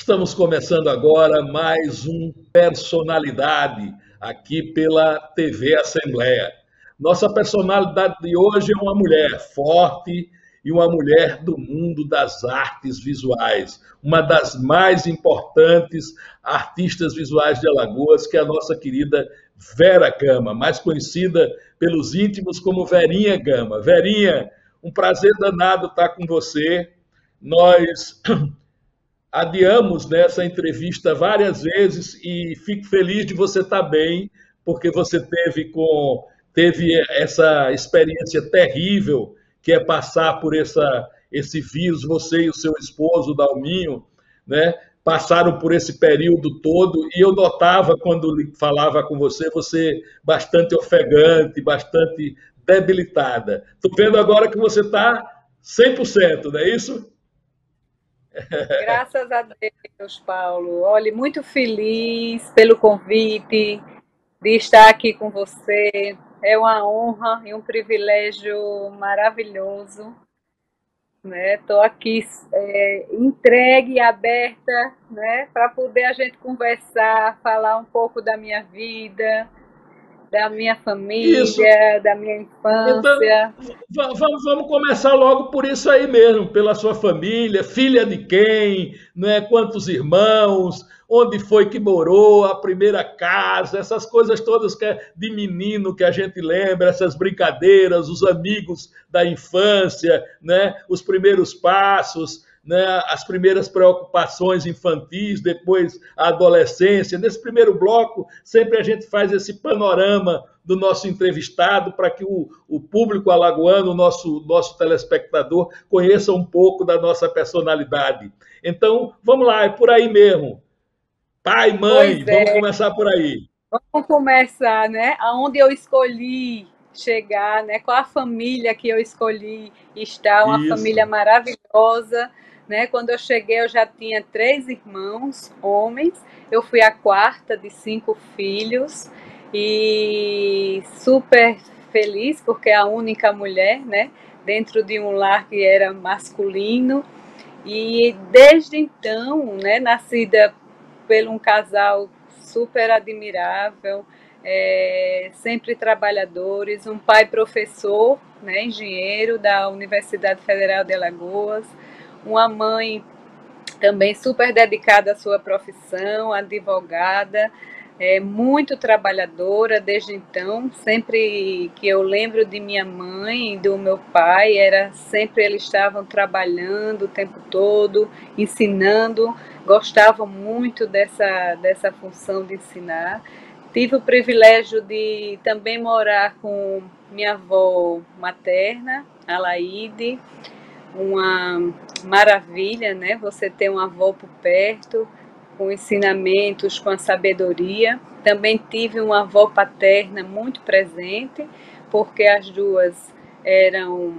Estamos começando agora mais um Personalidade aqui pela TV Assembleia. Nossa personalidade de hoje é uma mulher forte e uma mulher do mundo das artes visuais, uma das mais importantes artistas visuais de Alagoas, que é a nossa querida Vera Gama, mais conhecida pelos íntimos como Verinha Gama. Verinha, um prazer danado estar com você. Nós adiamos nessa entrevista várias vezes e fico feliz de você estar bem, porque você teve essa experiência terrível que é passar por esse vírus, você e o seu esposo, Dalminho, né? Passaram por esse período todo e eu notava, quando falava com você, você bastante ofegante, bastante debilitada. Estou vendo agora que você está 100%, não é isso? Graças a Deus, Paulo. Olhe, muito feliz pelo convite de estar aqui com você. É uma honra e um privilégio maravilhoso, né? Estou aqui entregue, aberta, né? Para poder a gente conversar, falar um pouco da minha vida, da minha Isso. família, da minha Então, infância. vamos começar logo por isso aí mesmo, pela sua família, filha de quem, né? Quantos irmãos, onde foi que morou, a primeira casa, essas coisas todas que é de menino que a gente lembra, essas brincadeiras, os amigos da infância, né? Os primeiros passos, né, as primeiras preocupações infantis, depois a adolescência. Nesse primeiro bloco, sempre a gente faz esse panorama do nosso entrevistado para que o público alagoano, o nosso telespectador, conheça um pouco da nossa personalidade. Então, vamos lá, é por aí mesmo. Pai, mãe, Pois vamos é. começar por aí. Vamos começar, né? Aonde eu escolhi chegar, né? Qual a família que eu escolhi estar, uma família Isso. maravilhosa, né? Quando eu cheguei, eu já tinha 3 irmãos, homens. Eu fui a quarta de 5 filhos e super feliz porque é a única mulher, né? Dentro de um lar que era masculino. E desde então, né? Nascida por um casal super admirável, sempre trabalhadores, um pai professor, né, engenheiro da Universidade Federal de Alagoas, uma mãe também super dedicada à sua profissão, advogada, muito trabalhadora desde então. Sempre que eu lembro de minha mãe e do meu pai, era sempre eles estavam trabalhando o tempo todo, ensinando, gostavam muito dessa função de ensinar. Tive o privilégio de também morar com minha avó materna, a Laide, uma maravilha, né? Você ter uma avó por perto, com ensinamentos, com a sabedoria. Também tive uma avó paterna muito presente, porque as duas eram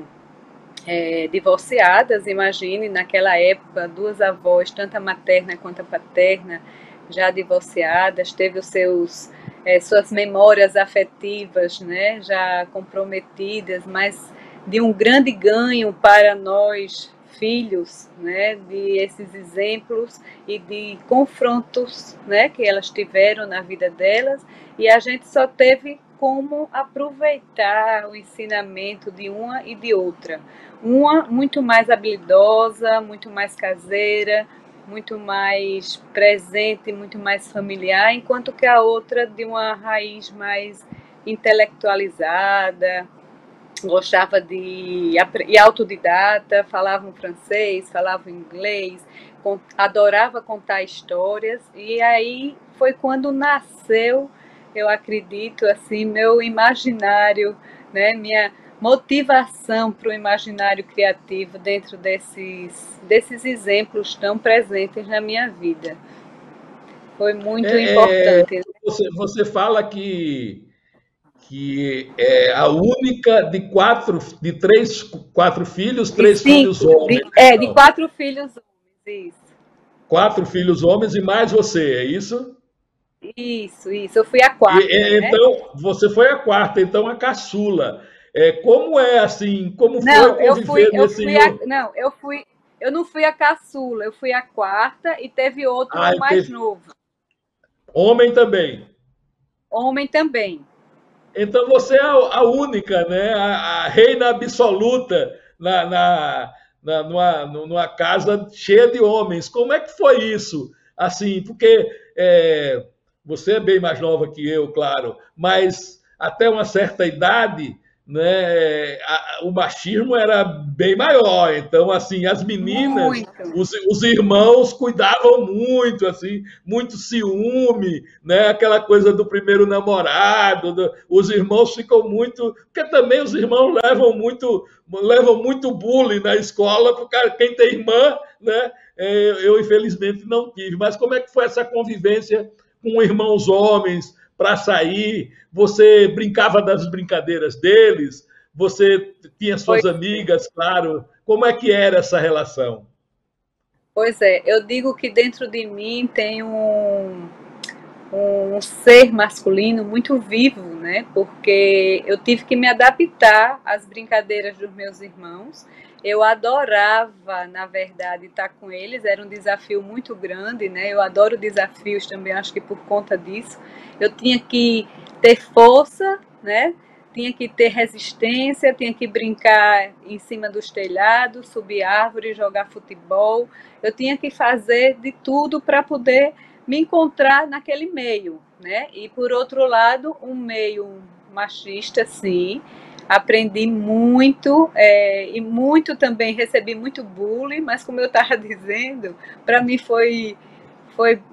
divorciadas. Imagine, naquela época, 2 avós, tanto a materna quanto a paterna, já divorciadas, teve suas memórias afetivas, né, já comprometidas, mas de um grande ganho para nós filhos, né, de esses exemplos e de confrontos, né, que elas tiveram na vida delas, e a gente só teve como aproveitar o ensinamento de uma e de outra. Uma muito mais habilidosa, muito mais caseira, muito mais presente, muito mais familiar, enquanto que a outra de uma raiz mais intelectualizada, gostava de e autodidata, falava francês, falava inglês, adorava contar histórias, e aí foi quando nasceu, eu acredito, assim, meu imaginário, né, minha motivação para o imaginário criativo dentro desses exemplos tão presentes na minha vida. Foi muito importante. Você fala que é a única de quatro filhos, De três filhos cinco, homens, de então. 4 filhos homens, isso. 4 filhos homens e mais você, é isso? Isso. Eu fui a quarta, né? Então, você foi a quarta, então a caçula. Como é assim, como foi Não, eu fui, conviver eu nesse... fui não, eu fui. Eu não fui a caçula, eu fui a quarta e teve Ah, outro mais novo. homem também. Homem também. Então você é a única, né? A reina absoluta numa casa cheia de homens. Como é que foi isso? Assim, porque você é bem mais nova que eu, claro, mas até uma certa idade, né, o machismo era bem maior. Então, assim, as meninas, Muito. os irmãos cuidavam muito, assim, muito ciúme, né? Aquela coisa do primeiro namorado, os irmãos ficam muito, porque também os irmãos levam muito bullying na escola, porque quem tem irmã, né? Eu infelizmente não tive. Mas como é que foi essa convivência com irmãos homens para sair? Você brincava das brincadeiras deles? Você tinha suas Pois, amigas, claro. Como é que era essa relação? pois é, eu digo que dentro de mim tem um ser masculino muito vivo, né? Porque eu tive que me adaptar às brincadeiras dos meus irmãos. Eu adorava, na verdade, estar com eles, era um desafio muito grande, né? Eu adoro desafios também, acho que por conta disso. Eu tinha que ter força, né? Tinha que ter resistência, tinha que brincar em cima dos telhados, subir árvores, jogar futebol. Eu tinha que fazer de tudo para poder me encontrar naquele meio, né? E por outro lado, um meio machista, sim. Aprendi muito e muito também recebi muito bullying, mas como eu estava dizendo, para mim foi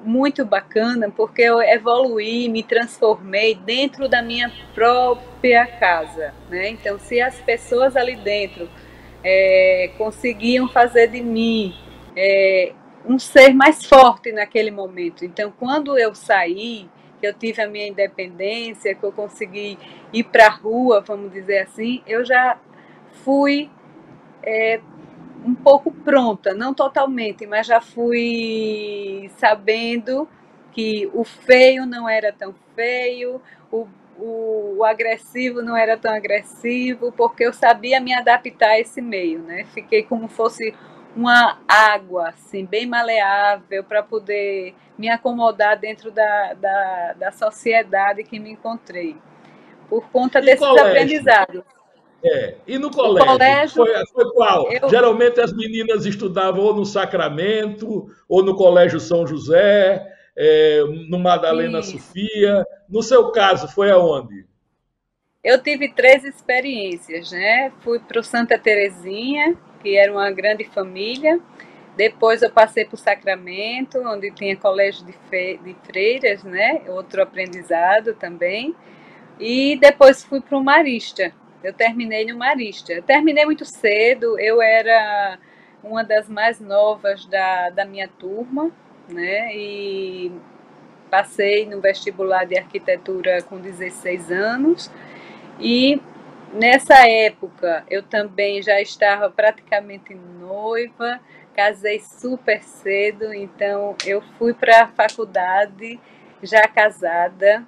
muito bacana porque eu evoluí, me transformei dentro da minha própria casa, né? Então, se as pessoas ali dentro conseguiam fazer de mim um ser mais forte naquele momento. Então, quando eu saí, que eu tive a minha independência, que eu consegui ir para a rua, vamos dizer assim, eu já fui um pouco pronta, não totalmente, mas já fui sabendo que o feio não era tão feio, o agressivo não era tão agressivo, porque eu sabia me adaptar a esse meio, né? Fiquei como fosse uma água, assim, bem maleável, para poder me acomodar dentro da sociedade que me encontrei, por conta E desses colégio? aprendizados. E no O colégio? colégio, Foi qual? eu Geralmente as meninas estudavam ou no Sacramento, ou no Colégio São José, no Madalena fiz. Sofia. No seu caso, foi aonde? Eu tive três experiências, né? Fui para o Santa Terezinha, que era uma grande família. Depois eu passei para o Sacramento, onde tinha colégio de freiras, né? Outro aprendizado também. E depois fui para o Marista. Eu terminei no Marista. Eu terminei muito cedo, eu era uma das mais novas da minha turma, né? E passei no vestibular de arquitetura com 16 anos. E nessa época eu também já estava praticamente noiva, casei super cedo, então eu fui para a faculdade já casada,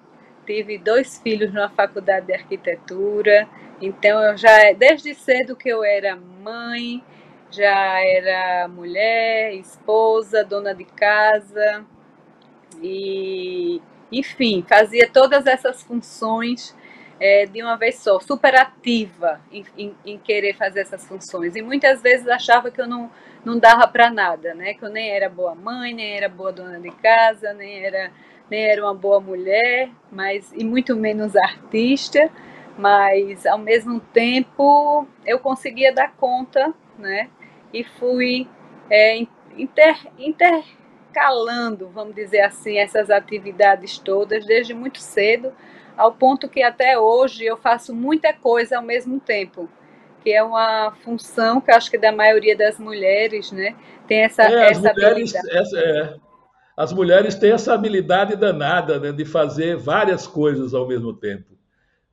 tive dois filhos na faculdade de arquitetura, então eu já desde cedo que eu era mãe, já era mulher, esposa, dona de casa e enfim, fazia todas essas funções de uma vez só, super ativa em querer fazer essas funções. E muitas vezes achava que eu não dava para nada, né? Que eu nem era boa mãe, nem era boa dona de casa, nem era uma boa mulher, mas e muito menos artista, mas ao mesmo tempo eu conseguia dar conta, né? E fui intercalando, vamos dizer assim, essas atividades todas desde muito cedo, ao ponto que até hoje eu faço muita coisa ao mesmo tempo, que é uma função que eu acho que da maioria das mulheres, né, tem É, as essa mulheres, habilidade. as mulheres têm essa habilidade danada, né, de fazer várias coisas ao mesmo tempo.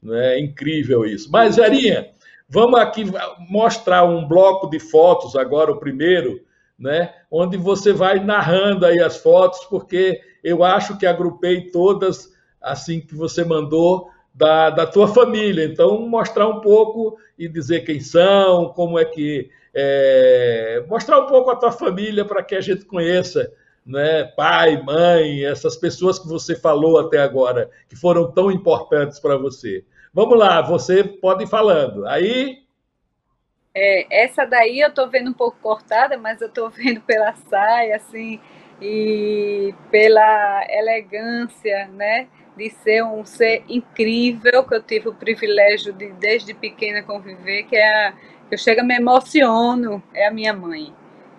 Né? É incrível isso. Mas, Verinha, vamos aqui mostrar um bloco de fotos agora, o primeiro, né? Onde você vai narrando aí as fotos, porque eu acho que agrupei todas assim que você mandou da tua família. Então, mostrar um pouco e dizer quem são, como é que mostrar um pouco a tua família para que a gente conheça, né? Pai, mãe, essas pessoas que você falou até agora, que foram tão importantes para você. Vamos lá, você pode ir falando. Aí, Essa daí eu tô vendo um pouco cortada, mas eu tô vendo pela saia, assim, e pela elegância, né? De ser um ser incrível, que eu tive o privilégio de, desde pequena, conviver, que eu chego e me emociono, é a minha mãe,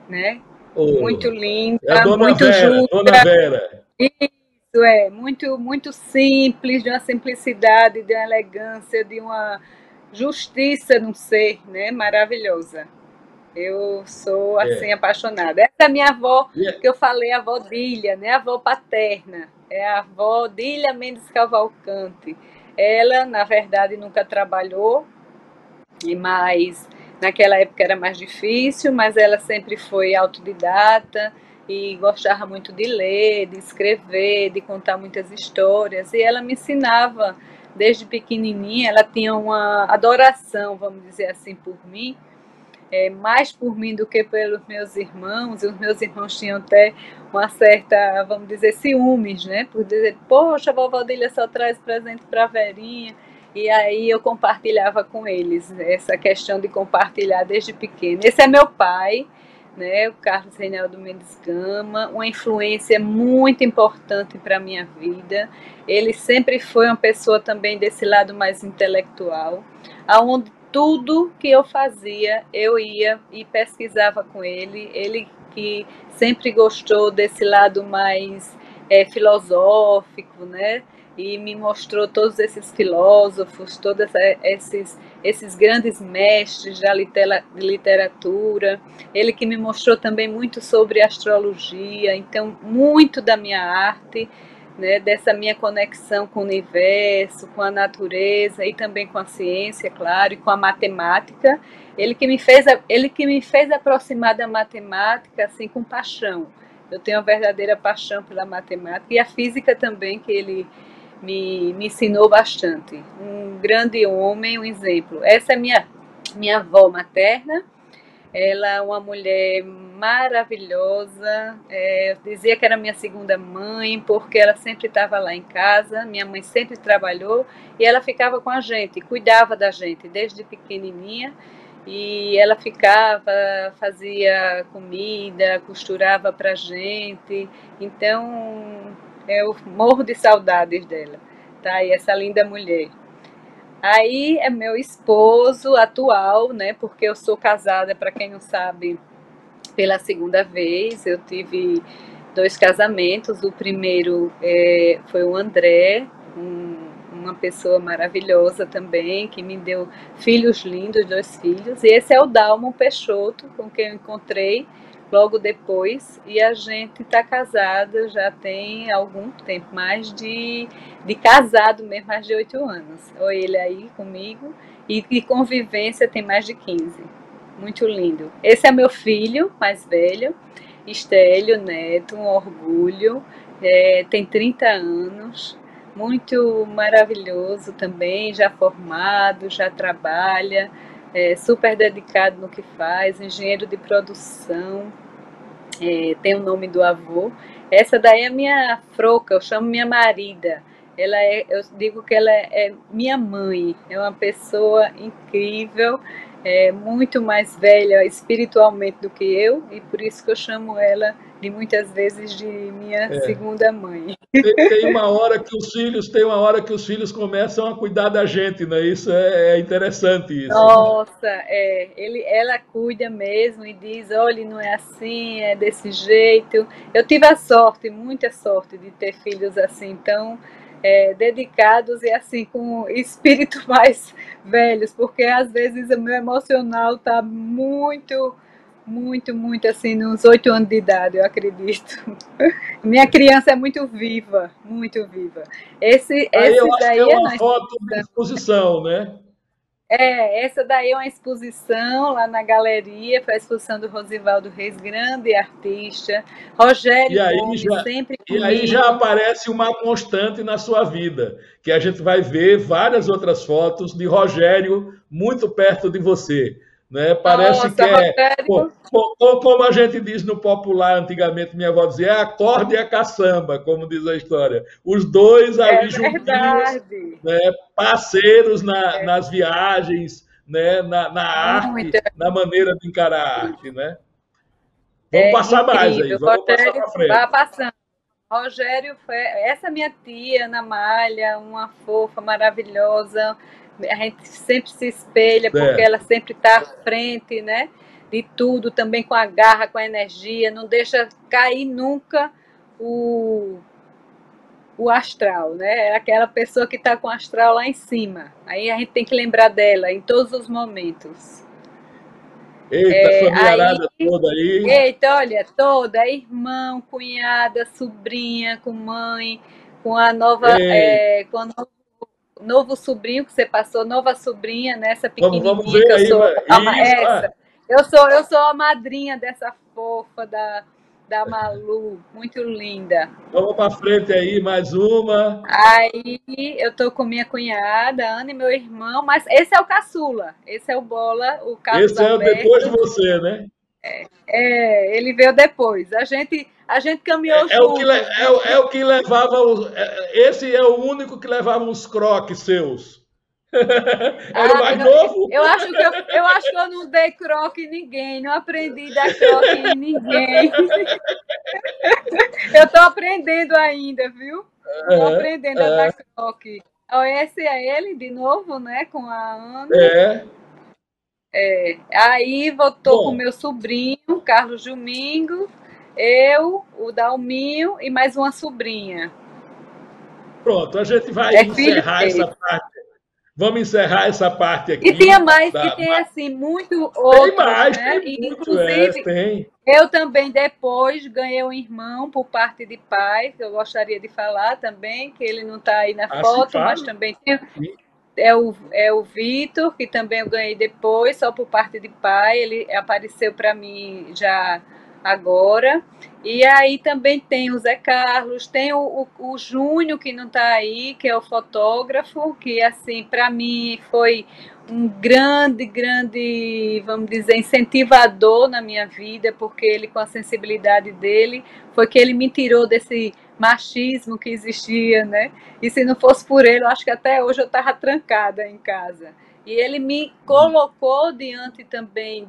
né? Muito oh, linda, é a Dona muito Vera, justa. Dona Vera. Isso é, muito, muito simples, de uma simplicidade, de uma elegância, de uma justiça no ser, né? Maravilhosa. Eu sou, assim, É. apaixonada. Essa é a minha avó, E- que eu falei, a avó Dília, né? A avó paterna. É a avó Dília Mendes Cavalcante. Ela, na verdade, nunca trabalhou, mas naquela época era mais difícil, mas ela sempre foi autodidata e gostava muito de ler, de escrever, de contar muitas histórias. E ela me ensinava desde pequenininha, ela tinha uma adoração, vamos dizer assim, por mim, mais por mim do que pelos meus irmãos, e os meus irmãos tinham até uma certa, vamos dizer, ciúmes, né? Por dizer, poxa, a vovó Dília só traz presente para a Verinha. E aí eu compartilhava com eles essa questão de compartilhar desde pequeno. Esse é meu pai, né, o Carlos Reinaldo Mendes Gama, uma influência muito importante para a minha vida. Ele sempre foi uma pessoa também desse lado mais intelectual, aonde tudo que eu fazia, eu ia e pesquisava com ele. Ele que sempre gostou desse lado mais filosófico, né? E me mostrou todos esses filósofos, todos esses grandes mestres da literatura. Ele que me mostrou também muito sobre astrologia, então muito da minha arte, né, dessa minha conexão com o universo, com a natureza e também com a ciência, claro, e com a matemática. Ele que me fez aproximar da matemática assim com paixão. Eu tenho uma verdadeira paixão pela matemática e a física também, que ele me ensinou bastante. Um grande homem, um exemplo. Essa é minha avó materna. Ela é uma mulher maravilhosa. Eu dizia que era minha segunda mãe, porque ela sempre estava lá em casa. Minha mãe sempre trabalhou e ela ficava com a gente, cuidava da gente desde pequenininha. E ela ficava, fazia comida, costurava para a gente. Então, eu morro de saudades dela. Tá? E essa linda mulher. Aí é meu esposo atual, né? Porque eu sou casada, para quem não sabe, pela segunda vez. Eu tive 2 casamentos. O primeiro foi o André, uma pessoa maravilhosa também, que me deu filhos lindos, 2 filhos. E esse é o Dalmo Peixoto, com quem eu encontrei logo depois. E a gente está casada já tem algum tempo, mais de casado mesmo, mais de 8 anos. Olha ele aí comigo. E de convivência tem mais de 15. Muito lindo. Esse é meu filho mais velho, Estélio Neto, um orgulho. Tem 30 anos, muito maravilhoso também, já formado, já trabalha, super dedicado no que faz, engenheiro de produção, tem o nome do avô. Essa daí é minha froca, eu chamo minha marida. Eu digo que ela é minha mãe, é uma pessoa incrível, muito mais velha espiritualmente do que eu, e por isso que eu chamo ela de muitas vezes de minha segunda mãe. tem uma hora que os filhos começam a cuidar da gente, né? Isso é interessante isso. Nossa, ela cuida mesmo e diz, olha, não é assim, é desse jeito. Eu tive a sorte, muita sorte, de ter filhos assim, tão dedicados e assim, com espírito mais velhos, porque às vezes o meu emocional está muito, muito, muito assim, nos 8 anos de idade, eu acredito. Minha criança é muito viva, muito viva. Aí eu Esses acho que é daí é uma nós. foto de exposição, né? Essa daí é uma exposição lá na galeria, foi a exposição do Rosivaldo Reis, grande artista, E Rogério aí Gomes, já, sempre e aí já comigo. aparece uma constante na sua vida, que a gente vai ver várias outras fotos de Rogério muito perto de você. né? Parece Nossa, que é, Rogério, como a gente diz no popular antigamente, minha avó dizia, é a corda e a caçamba, como diz a história. Os dois é ali juntinhos, verdade. né? Parceiros nas viagens, né? Na arte, Muito, na maneira de encarar a arte, né? Vamos é passar mais aí, incrível. vamos passar Rogério, para frente. vá passando. Rogério foi essa minha tia, Ana Malha, uma fofa maravilhosa. A gente sempre se espelha porque ela Certo. sempre está à frente, né? De tudo, também com a garra, com a energia, não deixa cair nunca o, o astral, né? É aquela pessoa que está com o astral lá em cima. Aí a gente tem que lembrar dela em todos os momentos. Eita, Aí, famíliarada toda aí. eita, olha, toda, irmão, cunhada, sobrinha, com mãe, com a nova, Ei, com o novo sobrinho que você passou, nova sobrinha, né, essa vamos pequenininha ver que eu aí, sou, isso. essa, eu sou a madrinha dessa fofa da Malu, muito linda. Vamos para frente aí, mais uma. Aí eu tô com minha cunhada, Ana e meu irmão, mas esse é o caçula, esse é o Bola, o Carlos Esse é depois de Alberto. você, né? Ele veio depois. A gente caminhou É o que, junto. é o que levava. Esse é o único que levava uns croques seus. Era o Ah, mais novo? eu acho que eu não dei croque em ninguém, não aprendi a dar croque em ninguém. Eu estou aprendendo ainda, viu? Estou É, aprendendo a é, dar croque. Ó, esse é ele de novo, né? Com a Ana. é. Aí voltou com o Bom, meu sobrinho, Carlos Domingo, eu, o Dalminho e mais uma sobrinha. pronto, a gente vai É filho encerrar essa dele. parte. Vamos encerrar essa parte E tinha aqui. mais, e tem assim, muito Tem outros, mais, né? tem E, muito, inclusive, tem. eu também depois ganhei um irmão por parte de pai, que eu gostaria de falar também, que ele não está aí na Assim foto, mas fala. também é o Vitor, que também eu ganhei depois, só por parte de pai, ele apareceu para mim já agora. E aí também tem o Zé Carlos, tem o Júnior, que não está aí, que é o fotógrafo, que assim, para mim foi um grande, grande, vamos dizer, incentivador na minha vida, porque ele, com a sensibilidade dele, foi que ele me tirou desse machismo que existia, né? E se não fosse por ele, eu acho que até hoje eu estava trancada em casa. E ele me colocou diante também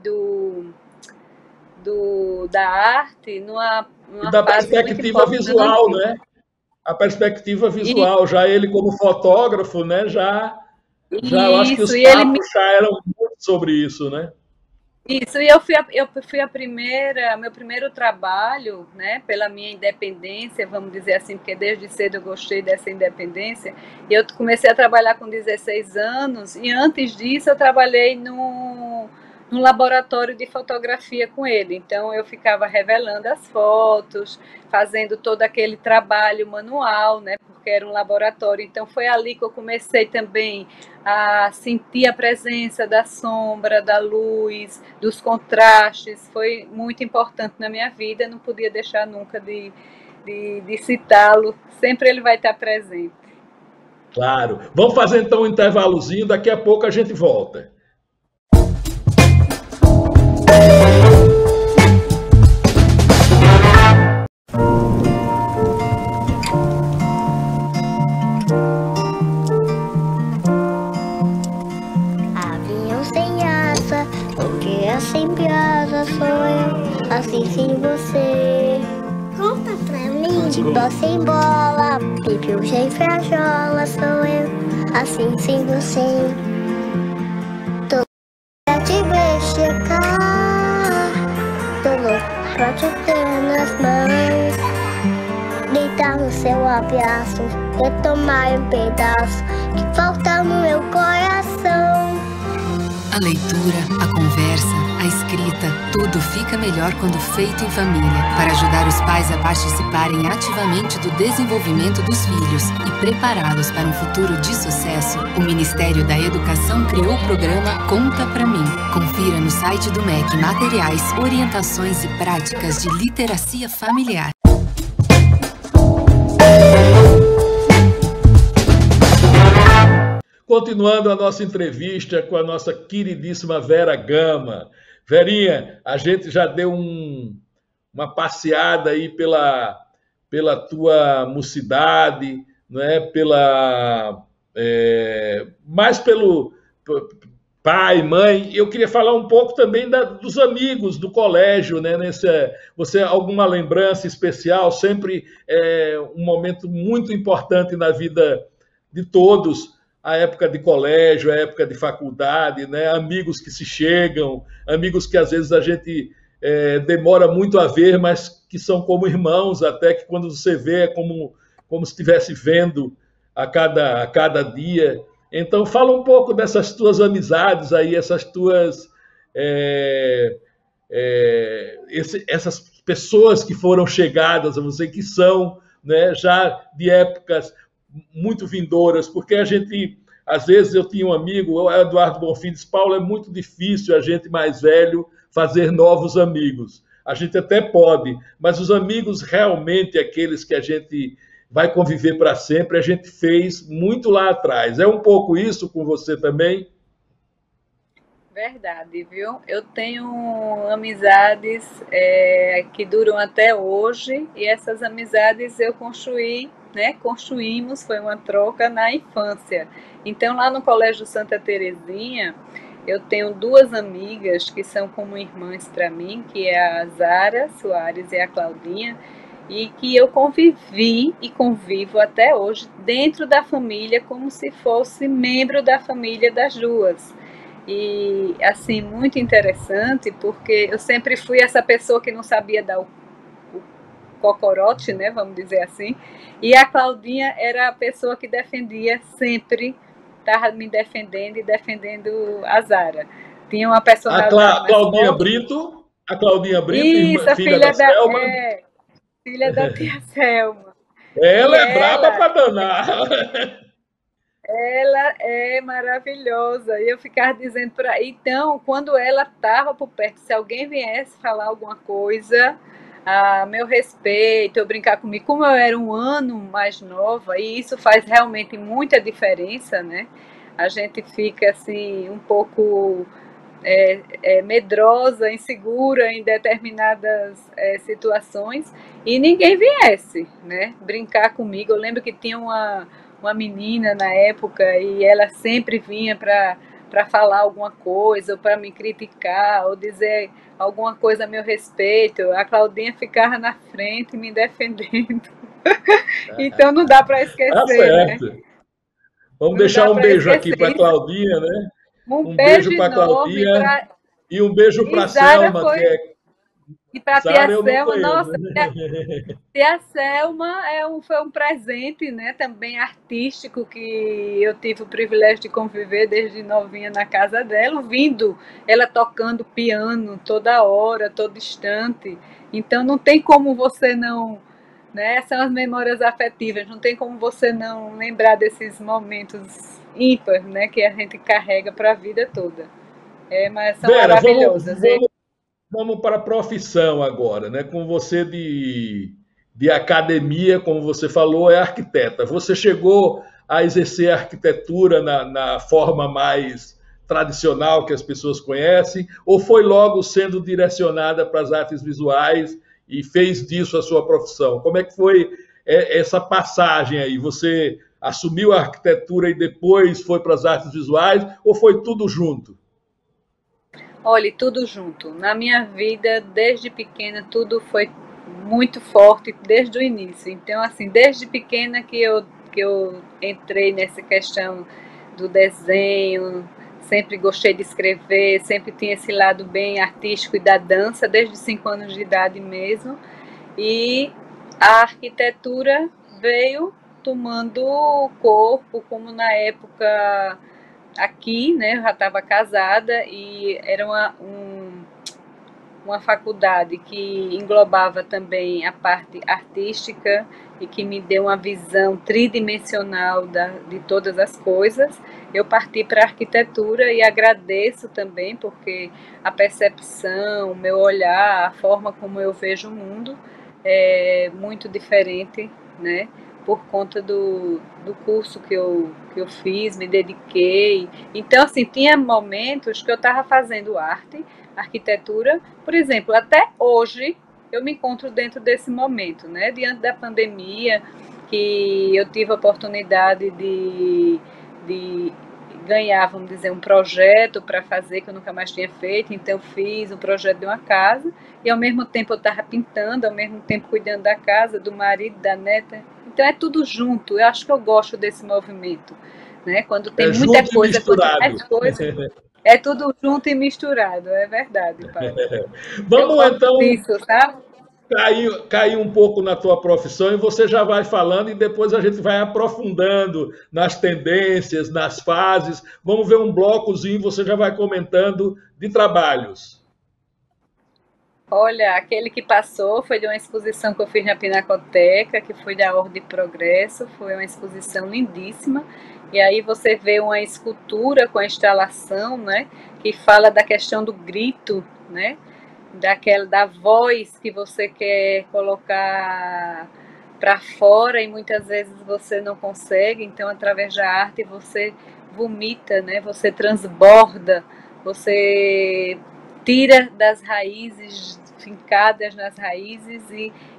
da arte E numa da fase muito perspectiva visual, importante. né? A perspectiva E visual, já ele como fotógrafo, né? Já eu acho que os isso, e ele me papos já eram muito sobre isso, né? Isso, e eu fui a primeira, meu primeiro trabalho, né, pela minha independência, vamos dizer assim, porque desde cedo eu gostei dessa independência, e eu comecei a trabalhar com 16 anos, e antes disso eu trabalhei num laboratório de fotografia com ele, então eu ficava revelando as fotos, fazendo todo aquele trabalho manual, né, porque era um laboratório, então foi ali que eu comecei também a sentir a presença da sombra, da luz, dos contrastes, foi muito importante na minha vida, não podia deixar nunca de citá-lo, sempre ele vai estar presente. Claro. Vamos fazer então um intervalozinho, daqui a pouco a gente volta. Avião sem asa, o dia sempre asa, sou eu, assim sem você. Conta pra mim. Futebol sem bola, pipiu sem frajola, sou eu, assim sem você. Tô pra te ver chegar, tô louco pra te ter nas mãos, deitar no seu abraço, eu tomar um pedaço que falta no meu coração. A leitura, a conversa, a escrita, tudo fica melhor quando feito em família. Para ajudar os pais a participarem ativamente do desenvolvimento dos filhos e prepará-los para um futuro de sucesso, o Ministério da Educação criou o programa Conta Pra Mim. Confira no site do MEC materiais, orientações e práticas de literacia familiar. continuando a nossa entrevista com a nossa queridíssima Vera Gama. Verinha, a gente já deu uma passeada aí pela tua mocidade, não é? Mais pelo pai, mãe. Eu queria falar um pouco também dos amigos do colégio, né? Você alguma lembrança especial? Sempre é um momento muito importante na vida de todos. A época de colégio, a época de faculdade, né? Amigos que se chegam, amigos que às vezes a gente demora muito a ver, mas que são como irmãos, até que quando você vê é como se estivesse vendo a cada dia. Então, fala um pouco dessas tuas amizades aí, essas tuas essas pessoas que foram chegadas a você, que são, né, já de épocas muito vindouras, porque a gente, às vezes eu tinha um amigo, o Eduardo Bonfim, disse: Paulo, é muito difícil a gente mais velho fazer novos amigos. A gente até pode, mas os amigos realmente, aqueles que a gente vai conviver para sempre, a gente fez muito lá atrás. É um pouco isso com você também? Verdade, viu? Eu tenho amizades que duram até hoje, e essas amizades eu construí, né? Construímos, foi uma troca na infância. Então, lá no Colégio Santa Terezinha, eu tenho duas amigas que são como irmãs para mim, que é a Zara Soares e a Claudinha, e que eu convivi e convivo até hoje dentro da família, como se fosse membro da família das duas. E, assim, muito interessante, porque eu sempre fui essa pessoa que não sabia dar o cocorote, né, vamos dizer assim, e a Claudinha era a pessoa que defendia sempre, estava me defendendo e defendendo a Zara. Tinha uma personalidade mais Claudinha forte. Brito, a Claudinha Brito, Isso, a filha da Selma. Filha da tia Selma. Ela E é braba para danar. ela é maravilhosa. E eu ficava dizendo para... Então, quando ela estava por perto, se alguém viesse falar alguma coisa a meu respeito, eu brincar comigo, como eu era um ano mais nova, e isso faz realmente muita diferença, né? A gente fica assim um pouco medrosa, insegura em determinadas situações, e ninguém viesse, né, brincar comigo. Eu lembro que tinha uma menina na época, e ela sempre vinha para falar alguma coisa, ou para me criticar, ou dizer alguma coisa a meu respeito. A Claudinha ficava na frente me defendendo. Então não dá para Tá esquecer, né? certo. Vamos Não deixar dá um para beijo aqui para a esquecer. Claudinha, né? Um Um beijo beijo para a enorme Claudinha para... e um beijo para E a Zara Selma, que foi... é. E para a tia Zara eu não Selma, conheço. nossa, tia Selma foi um presente, né, também artístico, que eu tive o privilégio de conviver desde novinha na casa dela, ouvindo ela tocando piano toda hora, todo instante. Então não tem como você não, né, são as memórias afetivas, não tem como você não lembrar desses momentos ímpares, né, que a gente carrega para a vida toda. Mas são Vera, maravilhosas. vamos para a profissão agora, né? Com você de academia, como você falou, é arquiteta. Você chegou a exercer a arquitetura na forma mais tradicional que as pessoas conhecem, ou foi logo sendo direcionada para as artes visuais e fez disso a sua profissão? Como é que foi essa passagem aí? Você assumiu a arquitetura e depois foi para as artes visuais, ou foi tudo junto? Olha, tudo junto. Na minha vida, desde pequena, tudo foi muito forte desde o início. Então, assim, desde pequena que eu entrei nessa questão do desenho, sempre gostei de escrever, sempre tinha esse lado bem artístico e da dança, desde os 5 anos de idade mesmo. E a arquitetura veio tomando corpo, como na época aqui, né, eu já estava casada, e era uma faculdade que englobava também a parte artística e que me deu uma visão tridimensional de todas as coisas. Eu parti para a arquitetura e agradeço também, porque a percepção, o meu olhar, a forma como eu vejo o mundo é muito diferente, né, por conta do curso que eu fiz, me dediquei. Então, assim, tinha momentos que eu estava fazendo arte, arquitetura, por exemplo, até hoje eu me encontro dentro desse momento, né? Diante da pandemia, que eu tive a oportunidade de ganhar, vamos dizer, um projeto para fazer que eu nunca mais tinha feito, então eu fiz um projeto de uma casa e ao mesmo tempo eu estava pintando, ao mesmo tempo cuidando da casa, do marido, da neta. Então é tudo junto, eu acho que eu gosto desse movimento, né? Quando tem muita junto e coisa, quando misturado. mais coisa, é tudo junto e misturado, é verdade, Paulo. Eu Vamos gosto então disso, sabe? cair um pouco na tua profissão e você já vai falando e depois a gente vai aprofundando nas tendências, nas fases. Vamos ver um blocozinho, você já vai comentando de trabalhos. Olha, aquele que passou foi de uma exposição que eu fiz na Pinacoteca, que foi da Ordem de Progresso, foi uma exposição lindíssima. E aí você vê uma escultura com a instalação, né, que fala da questão do grito, né, da voz que você quer colocar para fora e muitas vezes você não consegue, então através da arte você vomita, né? Você transborda, você tira das raízes, fincadas nas raízes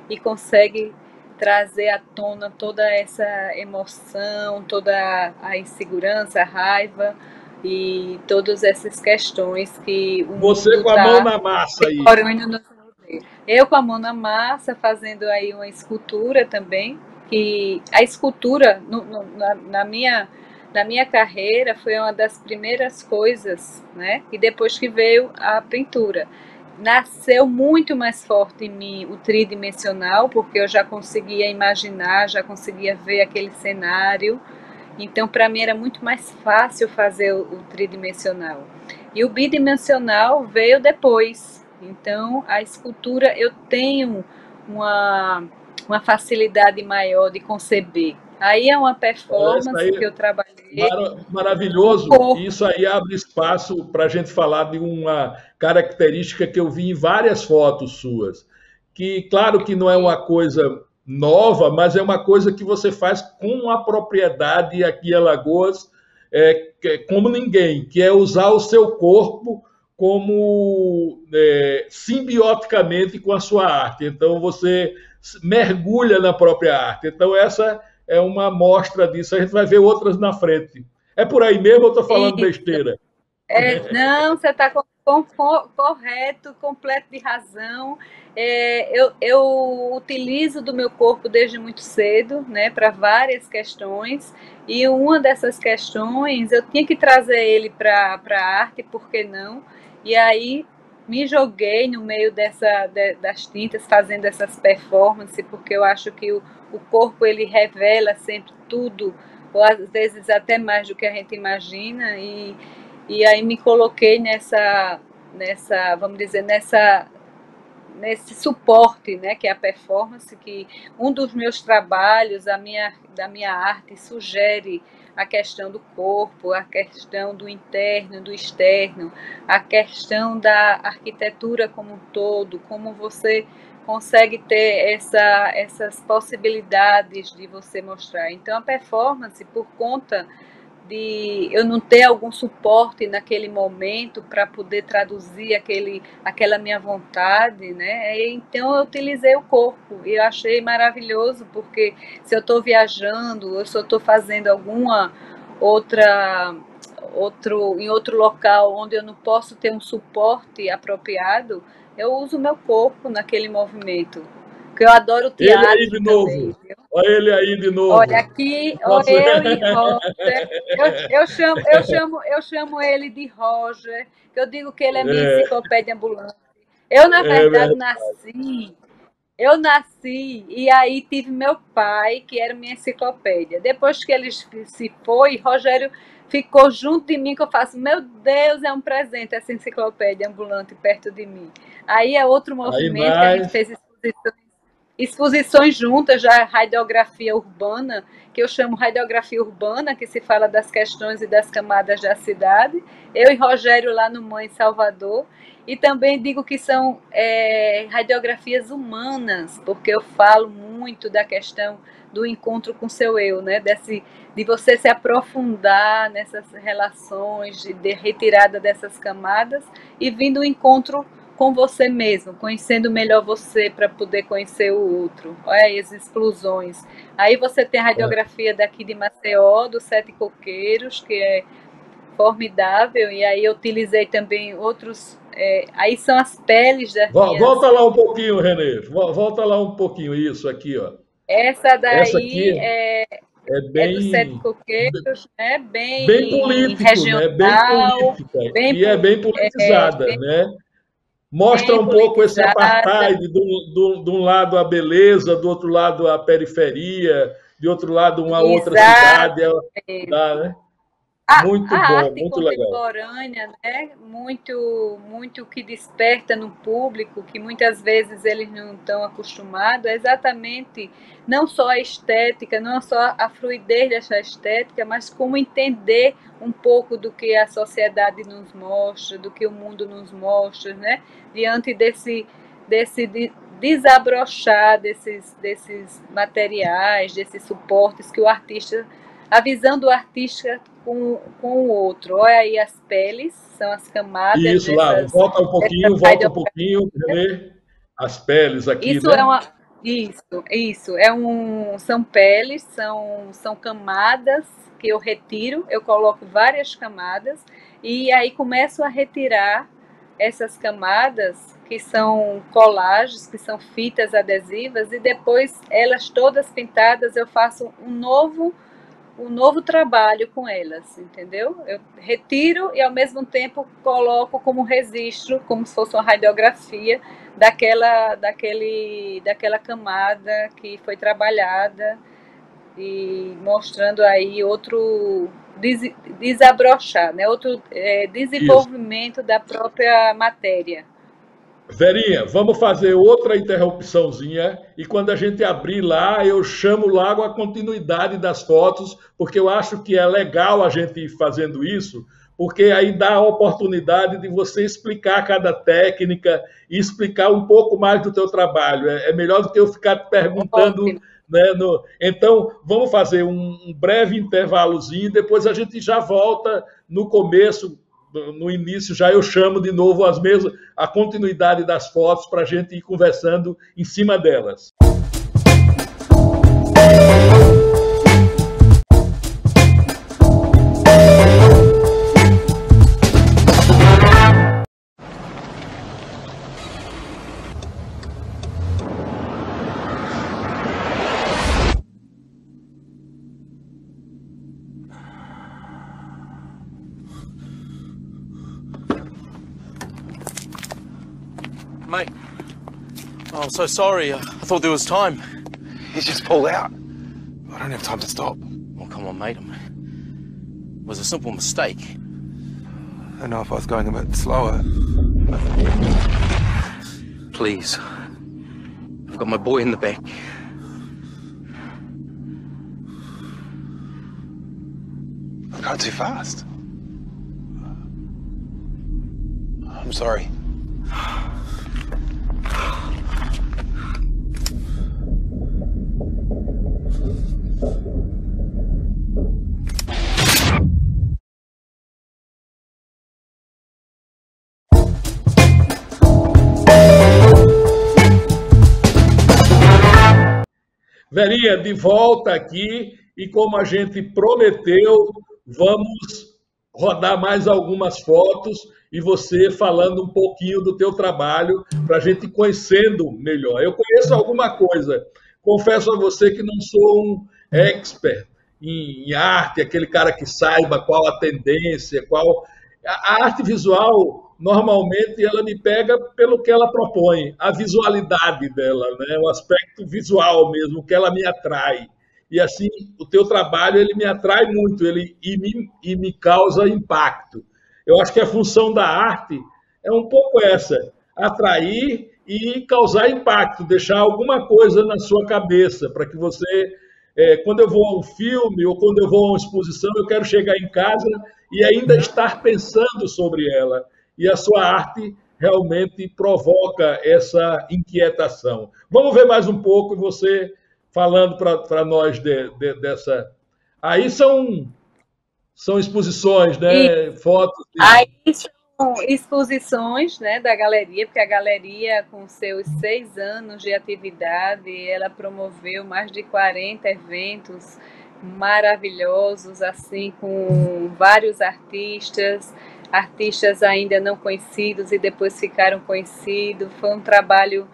e consegue trazer à tona toda essa emoção, toda a insegurança, a raiva e todas essas questões que o Você mundo com a mão está na massa aí. decorando no seu roteiro. Eu com a mão na massa, fazendo aí uma escultura também, que a escultura na minha carreira foi uma das primeiras coisas, né? E depois que veio a pintura. Nasceu muito mais forte em mim o tridimensional, porque eu já conseguia imaginar, já conseguia ver aquele cenário. Então, para mim, era muito mais fácil fazer o tridimensional. E o bidimensional veio depois. Então, a escultura eu tenho uma facilidade maior de conceber. Aí é uma Olha, isso performance aí que eu trabalhei. maravilhoso. Isso aí abre espaço para a gente falar de uma característica que eu vi em várias fotos suas. Que, claro que não é uma coisa nova, mas é uma coisa que você faz com a propriedade aqui em Alagoas, como ninguém, que é usar o seu corpo como simbioticamente com a sua arte. Então, você mergulha na própria arte. Então, essa é uma amostra disso. A gente vai ver outras na frente. É por aí mesmo ou estou falando besteira? Não, você está correto, completo de razão. Eu utilizo do meu corpo desde muito cedo, né, para várias questões, e uma dessas questões eu tinha que trazer ele para a arte, por que não? E aí me joguei no meio das tintas, fazendo essas performances, porque eu acho que o corpo ele revela sempre tudo, ou às vezes até mais do que a gente imagina, e aí me coloquei vamos dizer, nesse suporte, né, que é a performance, que um dos meus trabalhos, da minha arte, sugere a questão do corpo, a questão do interno, do externo, a questão da arquitetura como um todo, como você consegue ter essas possibilidades de você mostrar. Então, a performance, por conta de eu não ter algum suporte naquele momento para poder traduzir aquela minha vontade, né? Então eu utilizei o corpo e eu achei maravilhoso, porque se eu estou viajando, ou se eu estou fazendo alguma em outro local onde eu não posso ter um suporte apropriado, eu uso o meu corpo naquele movimento. Porque eu adoro Ele aí teatro de também, novo. viu? Olha ele aí de novo. Olha, aqui, Nossa. eu e Roger, eu chamo ele de Roger, que eu digo que ele é minha enciclopédia ambulante. Eu, na verdade, Verdade. nasci e aí tive meu pai, que era minha enciclopédia. Depois que ele se foi, Rogério ficou junto de mim, que eu faço, meu Deus, é um presente essa enciclopédia ambulante perto de mim. Aí é outro Aí movimento que a gente mais. fez exposições juntas, já radiografia urbana, que eu chamo radiografia urbana, que se fala das questões e das camadas da cidade. Eu e Rogério lá no Mãe Salvador. E também digo que são radiografias humanas, porque eu falo muito muito da questão do encontro com seu eu, né? De você se aprofundar nessas relações, de retirada dessas camadas e vindo ao encontro com você mesmo, conhecendo melhor você para poder conhecer o outro. Olha aí as explosões. Aí você tem a radiografia daqui de Maceió, dos Sete Coqueiros, que é formidável, e aí eu utilizei também outros... aí são as peles das minhas... Volta lá um pouquinho, Renê. Volta lá um pouquinho, isso aqui, ó. Essa daí Essa aqui é bem, dos Sete Coqueiros, né? Bem político, regional, né? Bem política. E é bem politizada, né? Mostra um pouco esse apartheid, de um lado a beleza, do outro lado a periferia, de outro lado uma outra cidade. Né? Muito bom, a arte muito legal. Contemporânea, né? Muito que desperta no público, que muitas vezes eles não estão acostumados, é exatamente não só a estética, não só a fluidez dessa estética, mas como entender um pouco do que a sociedade nos mostra, do que o mundo nos mostra, né? Diante desse desabrochar desses materiais, desses suportes que o artista, a visão do artista com o outro. Olha aí as peles, são as camadas. Isso, lá, volta um pouquinho, Renê. As peles aqui, isso, né? Isso. São peles, são camadas que eu retiro, eu coloco várias camadas, e aí começo a retirar essas camadas, que são colagens, que são fitas adesivas, e depois, elas todas pintadas, eu faço um novo trabalho com elas, entendeu? Eu retiro e, ao mesmo tempo, coloco como registro, como se fosse uma radiografia daquela camada que foi trabalhada, e mostrando aí outro desabrochar, né? Outro desenvolvimento da própria matéria. Verinha, vamos fazer outra interrupçãozinha, e quando a gente abrir lá, eu chamo logo a continuidade das fotos, porque eu acho que é legal a gente ir fazendo isso, porque aí dá a oportunidade de você explicar cada técnica e explicar um pouco mais do teu trabalho. É melhor do que eu ficar te perguntando, né? Então, vamos fazer um breve intervalozinho, depois a gente já volta no começo. No início já eu chamo de novo a continuidade das fotos para a gente ir conversando em cima delas. Mate, I'm so sorry. I thought there was time. He's just pulled out. I don't have time to stop. Well, come on, mate. It was a simple mistake. I know if I was going a bit slower. Please. I've got my boy in the back. I'm going too fast. I'm sorry. Verinha, de volta aqui, e como a gente prometeu, vamos rodar mais algumas fotos e você falando um pouquinho do teu trabalho para a gente ir conhecendo melhor. Eu conheço alguma coisa, confesso a você que não sou um expert em arte, aquele cara que saiba qual a tendência, qual... A arte visual, normalmente, ela me pega pelo que ela propõe, a visualidade dela, né? O aspecto visual mesmo, o que ela me atrai. E assim, o teu trabalho, ele me atrai muito, e me causa impacto. Eu acho que a função da arte é um pouco essa, atrair e causar impacto, deixar alguma coisa na sua cabeça, para que você, quando eu vou a um filme ou quando eu vou a uma exposição, eu quero chegar em casa e ainda estar pensando sobre ela. E a sua arte realmente provoca essa inquietação. Vamos ver mais um pouco e você falando para nós dessa. Aí são exposições, né? Fotos. Aí são exposições, né, da galeria, porque a galeria, com seus 6 anos de atividade, ela promoveu mais de 40 eventos maravilhosos, assim, com vários artistas ainda não conhecidos e depois ficaram conhecidos. Foi um trabalho,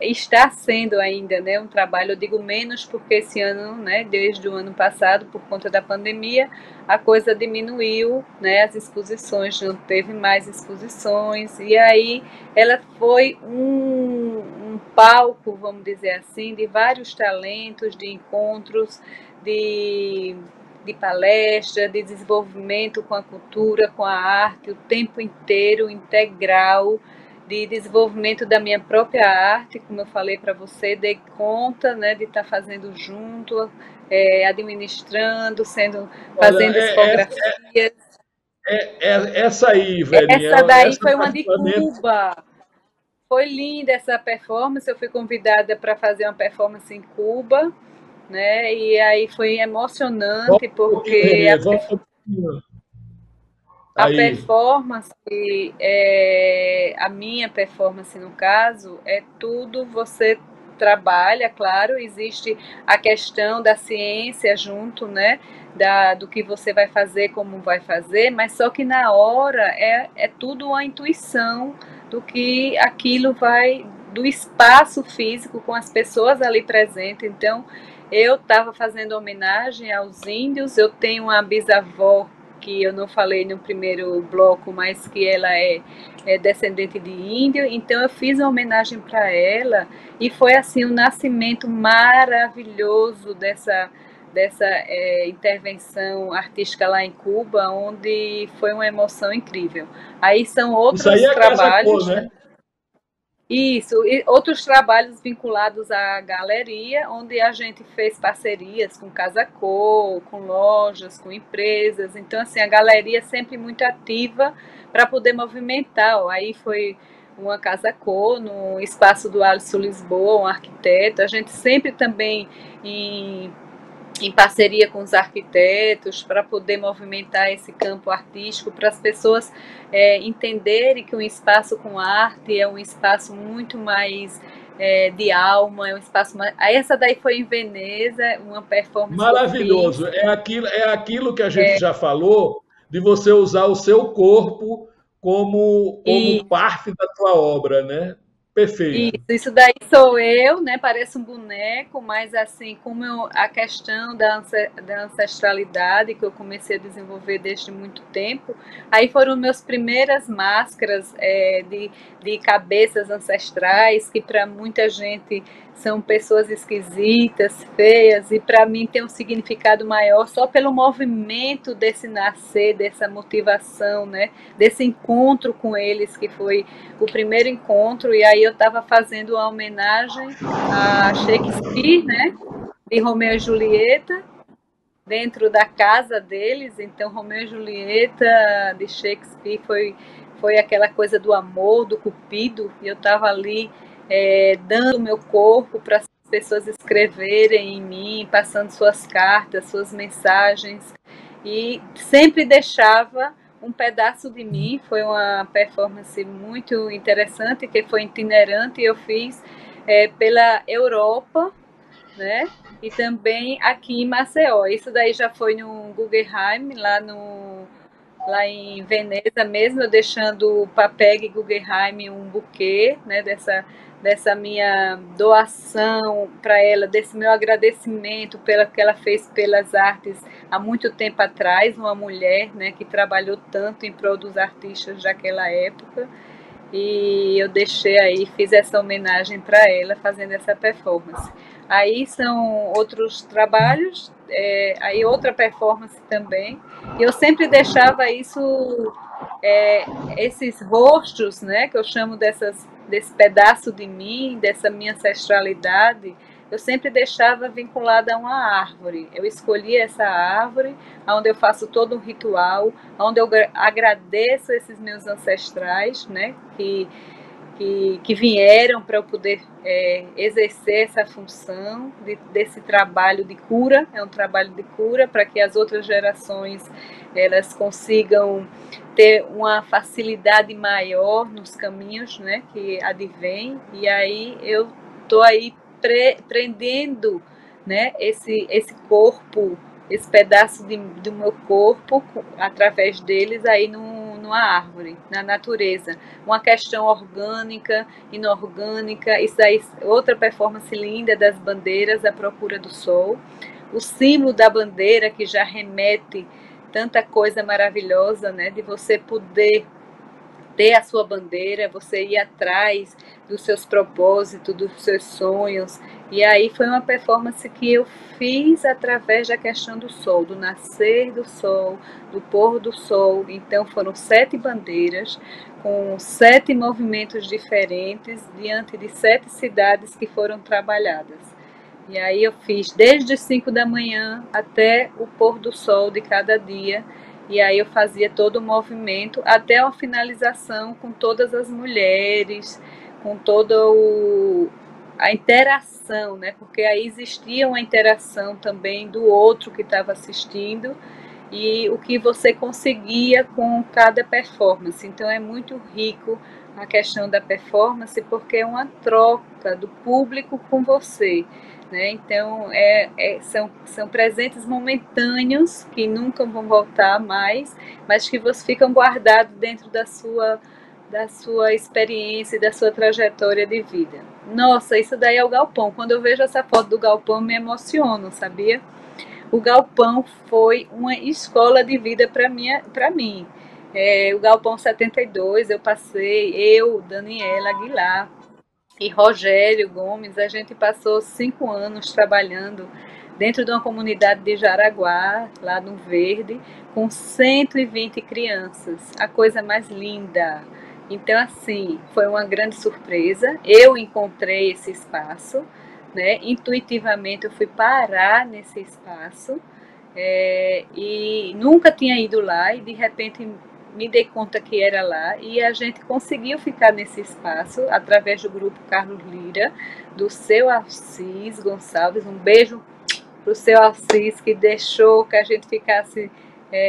está sendo ainda, né, um trabalho, eu digo menos porque esse ano, né, desde o ano passado, por conta da pandemia, a coisa diminuiu, né, as exposições, não teve mais exposições, e aí ela foi um palco, vamos dizer assim, de vários talentos, de encontros, de palestra, de desenvolvimento com a cultura, com a arte, o tempo inteiro, integral, de desenvolvimento da minha própria arte, como eu falei para você, dei conta, né, de estar fazendo junto, administrando, fazendo discografias. Essa aí, velhinha. Essa daí foi uma de Cuba. Foi linda essa performance, eu fui convidada para fazer uma performance em Cuba, né, e aí foi emocionante, porque a performance, a minha performance no caso, é tudo você trabalha, claro, existe a questão da ciência junto, né, do que você vai fazer, como vai fazer, mas só que na hora é tudo uma intuição do que aquilo vai, do espaço físico com as pessoas ali presentes. Então, eu estava fazendo homenagem aos índios, eu tenho uma bisavó que eu não falei no primeiro bloco, mas que ela é descendente de índio, então eu fiz uma homenagem para ela, e foi assim um nascimento maravilhoso dessa intervenção artística lá em Cuba, onde foi uma emoção incrível. Aí são outros trabalhos... Casa Cor, né? Isso, e outros trabalhos vinculados à galeria, onde a gente fez parcerias com Casa Cor, com lojas, com empresas. Então, assim, a galeria sempre muito ativa para poder movimentar. Aí foi uma Casa Cor no espaço do Alisson Lisboa, um arquiteto. A gente sempre também em parceria com os arquitetos, para poder movimentar esse campo artístico, para as pessoas entenderem que um espaço com arte é um espaço muito mais de alma, é um espaço mais... Aí essa daí foi em Veneza, uma performance maravilhoso, é aquilo que a gente já falou, de você usar o seu corpo como parte da tua obra, né? Perfeito. Isso daí sou eu, né? Parece um boneco, mas assim, como a questão da ancestralidade que eu comecei a desenvolver desde muito tempo, aí foram meus primeiras máscaras de cabeças ancestrais, que para muita gente são pessoas esquisitas, feias, e para mim tem um significado maior só pelo movimento desse nascer, dessa motivação, né? Desse encontro com eles, que foi o primeiro encontro, e aí eu estava fazendo uma homenagem a Shakespeare, né? De Romeu e Julieta, dentro da casa deles. Então, Romeu e Julieta de Shakespeare foi aquela coisa do amor, do cupido, e eu estava ali dando o meu corpo para as pessoas escreverem em mim, passando suas cartas, suas mensagens, e sempre deixava um pedaço de mim. Foi uma performance muito interessante, que foi itinerante, e eu fiz pela Europa, né? E também aqui em Maceió. Isso daí já foi no Guggenheim, lá em Veneza mesmo, eu deixando para Peggy Guggenheim um buquê, né, dessa minha doação para ela, desse meu agradecimento pelo que ela fez pelas artes há muito tempo atrás, uma mulher, né, que trabalhou tanto em prol dos artistas daquela época, e eu deixei aí, fiz essa homenagem para ela fazendo essa performance. Aí são outros trabalhos, aí outra performance também, e eu sempre deixava isso, esses rostos, né, que eu chamo desse pedaço de mim, dessa minha ancestralidade, eu sempre deixava vinculada a uma árvore. Eu escolhi essa árvore, onde eu faço todo um ritual, onde eu agradeço esses meus ancestrais, né, que que vieram para eu poder exercer essa função desse trabalho de cura. É um trabalho de cura para que as outras gerações elas consigam ter uma facilidade maior nos caminhos, né, que advém. E aí eu estou aí prendendo, né, esse corpo, esse pedaço do meu corpo, através deles aí numa árvore, na natureza. Uma questão orgânica, inorgânica, isso aí, outra performance linda das bandeiras, a procura do sol. O símbolo da bandeira, que já remete tanta coisa maravilhosa, né, de você poder ter a sua bandeira, você ir atrás dos seus propósitos, dos seus sonhos. E aí foi uma performance que eu fiz através da questão do sol, do nascer do sol, do pôr do sol. Então foram 7 bandeiras, com 7 movimentos diferentes, diante de 7 cidades que foram trabalhadas. E aí eu fiz desde as 5 da manhã até o pôr do sol de cada dia. E aí eu fazia todo o movimento até a finalização com todas as mulheres, com toda a interação, né? Porque aí existia uma interação também do outro que estava assistindo e o que você conseguia com cada performance. Então é muito rico a questão da performance, porque é uma troca do público com você, né? Então são presentes momentâneos que nunca vão voltar mais, mas que ficam guardados dentro da sua experiência e da sua trajetória de vida. Nossa, isso daí é o galpão. Quando eu vejo essa foto do galpão, eu me emociono, sabia? O galpão foi uma escola de vida para mim. O galpão 72, eu passei, Daniela Aguilar e Rogério Gomes, a gente passou 5 anos trabalhando dentro de uma comunidade de Jaraguá, lá no Verde, com 120 crianças. A coisa mais linda. Então, assim, foi uma grande surpresa. Eu encontrei esse espaço, né? Intuitivamente eu fui parar nesse espaço e nunca tinha ido lá e de repente me dei conta que era lá e a gente conseguiu ficar nesse espaço através do grupo Carlos Lira, do seu Assis Gonçalves. Um beijo para o seu Assis, que deixou que a gente ficasse,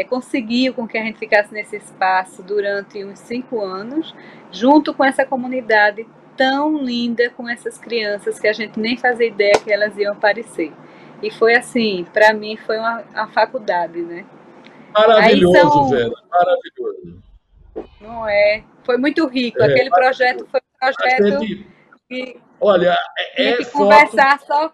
conseguiu com que a gente ficasse nesse espaço durante uns 5 anos, junto com essa comunidade tão linda, com essas crianças que a gente nem fazia ideia que elas iam aparecer. E foi assim, para mim foi uma faculdade, né? Maravilhoso, Vera, maravilhoso. Não é? Foi muito rico. Aquele projeto foi um projeto que... Olha, tinha que conversar só...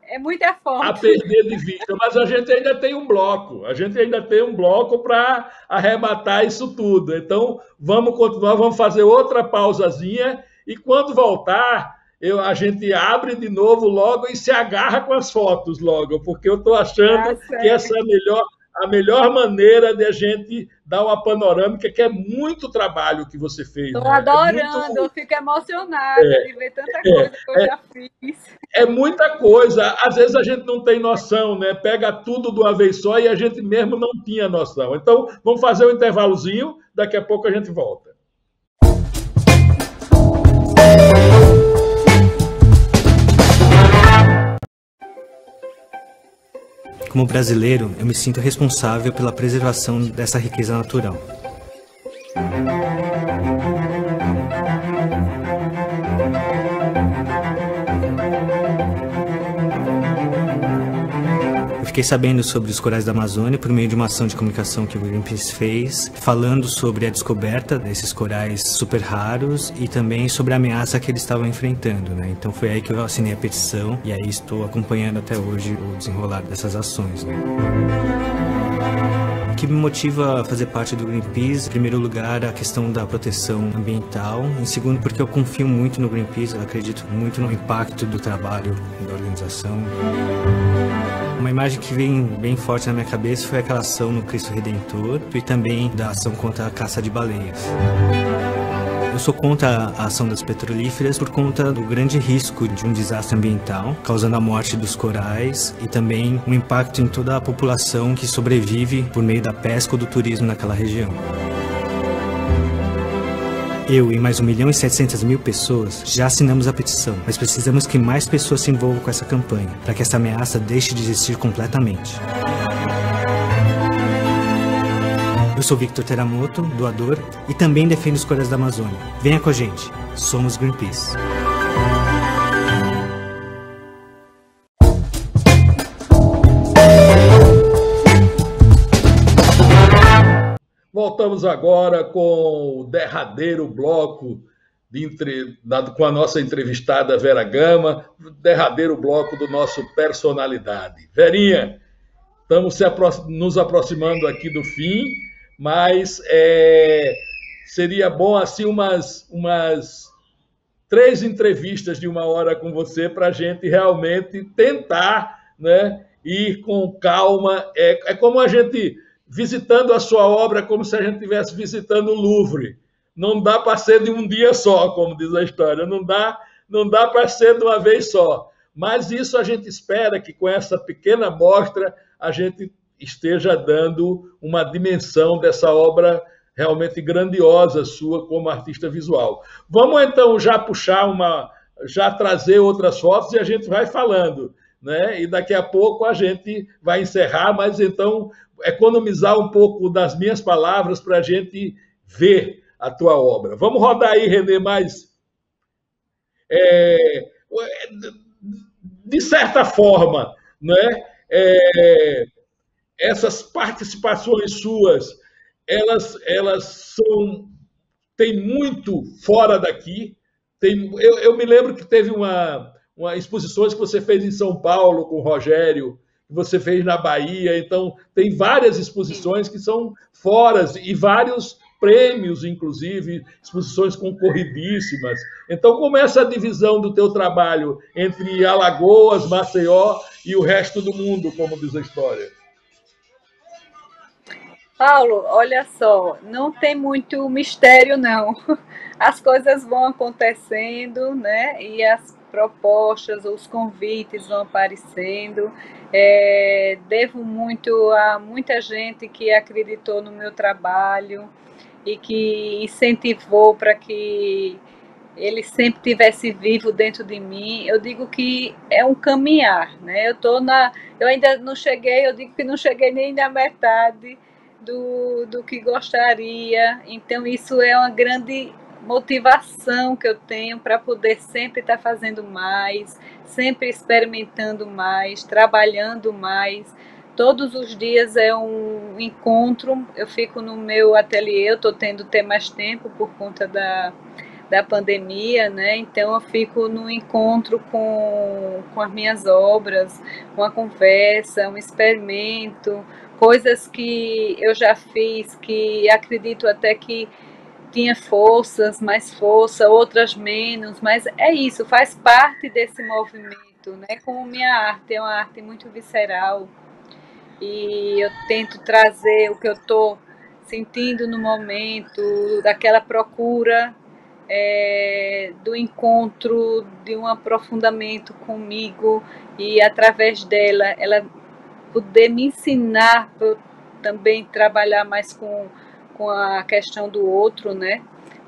É muita foto. A perder de vista, mas a gente ainda tem um bloco. A gente ainda tem um bloco para arrematar isso tudo. Então, vamos continuar, vamos fazer outra pausazinha e quando voltar, a gente abre de novo logo e se agarra com as fotos logo, porque eu estou achando que essa é a melhor maneira de a gente dar uma panorâmica, que é muito trabalho que você fez. Estou adorando, eu fico emocionada de ver tanta coisa que eu já fiz. É muita coisa, às vezes a gente não tem noção, né? Pega tudo de uma vez só e a gente mesmo não tinha noção. Então, vamos fazer um intervalozinho, daqui a pouco a gente volta. Como brasileiro, eu me sinto responsável pela preservação dessa riqueza natural. Fiquei sabendo sobre os corais da Amazônia por meio de uma ação de comunicação que o Greenpeace fez, falando sobre a descoberta desses corais super raros e também sobre a ameaça que eles estavam enfrentando, né? Então foi aí que eu assinei a petição e aí estou acompanhando até hoje o desenrolar dessas ações, né? O que me motiva a fazer parte do Greenpeace, em primeiro lugar, a questão da proteção ambiental, em segundo, porque eu confio muito no Greenpeace, eu acredito muito no impacto do trabalho da organização. Uma imagem que vem bem forte na minha cabeça foi aquela ação no Cristo Redentor e também da ação contra a caça de baleias. Eu sou contra a ação das petrolíferas por conta do grande risco de um desastre ambiental, causando a morte dos corais e também um impacto em toda a população que sobrevive por meio da pesca ou do turismo naquela região. Eu e mais 1.700.000 pessoas já assinamos a petição, mas precisamos que mais pessoas se envolvam com essa campanha, para que essa ameaça deixe de existir completamente. Eu sou Victor Teramoto, doador, e também defendo os corais da Amazônia. Venha com a gente, somos Greenpeace. Voltamos agora com o derradeiro bloco com a nossa entrevistada Vera Gama, derradeiro bloco do nosso Personalidade. Verinha, estamos nos aproximando aqui do fim, mas seria bom assim umas 3 entrevistas de 1 hora com você para a gente realmente tentar, né, ir com calma. É como a gente visitando a sua obra, como se a gente estivesse visitando o Louvre. Não dá para ser de um dia só, como diz a história. Não dá para ser de uma vez só. Mas isso a gente espera que com essa pequena amostra a gente esteja dando uma dimensão dessa obra realmente grandiosa sua como artista visual. Vamos então já já trazer outras fotos e a gente vai falando, né? E daqui a pouco a gente vai encerrar, mas então economizar um pouco das minhas palavras para a gente ver a tua obra. Vamos rodar aí, Renê, mais... de certa forma, né? Essas participações suas, elas tem muito fora daqui. Eu me lembro que teve uma exposições que você fez em São Paulo com o Rogério, que você fez na Bahia. Então, tem várias exposições que são fora e vários prêmios, inclusive, exposições concorridíssimas. Então, como é essa divisão do teu trabalho entre Alagoas, Maceió e o resto do mundo, como diz a história? Paulo, olha só, não tem muito mistério, não. As coisas vão acontecendo, né? E as propostas, os convites vão aparecendo. Devo muito a muita gente que acreditou no meu trabalho e que incentivou para que ele sempre tivesse vivo dentro de mim. Eu digo que é um caminhar, né? Eu ainda não cheguei, eu digo que não cheguei nem na metade do que gostaria. Então isso é uma grande motivação que eu tenho para poder sempre estar fazendo mais, sempre experimentando mais, trabalhando mais. Todos os dias é um encontro. Eu fico no meu ateliê, eu estou tendo ter mais tempo por conta da pandemia, né? Então eu fico no encontro com as minhas obras, uma conversa, um experimento, coisas que eu já fiz, que acredito até que tinha mais força, outras menos, mas é isso, faz parte desse movimento, né? Como minha arte é uma arte muito visceral e eu tento trazer o que eu estou sentindo no momento, daquela procura, do encontro, de um aprofundamento comigo e através dela, ela poder me ensinar para eu também trabalhar mais com a questão do outro, né?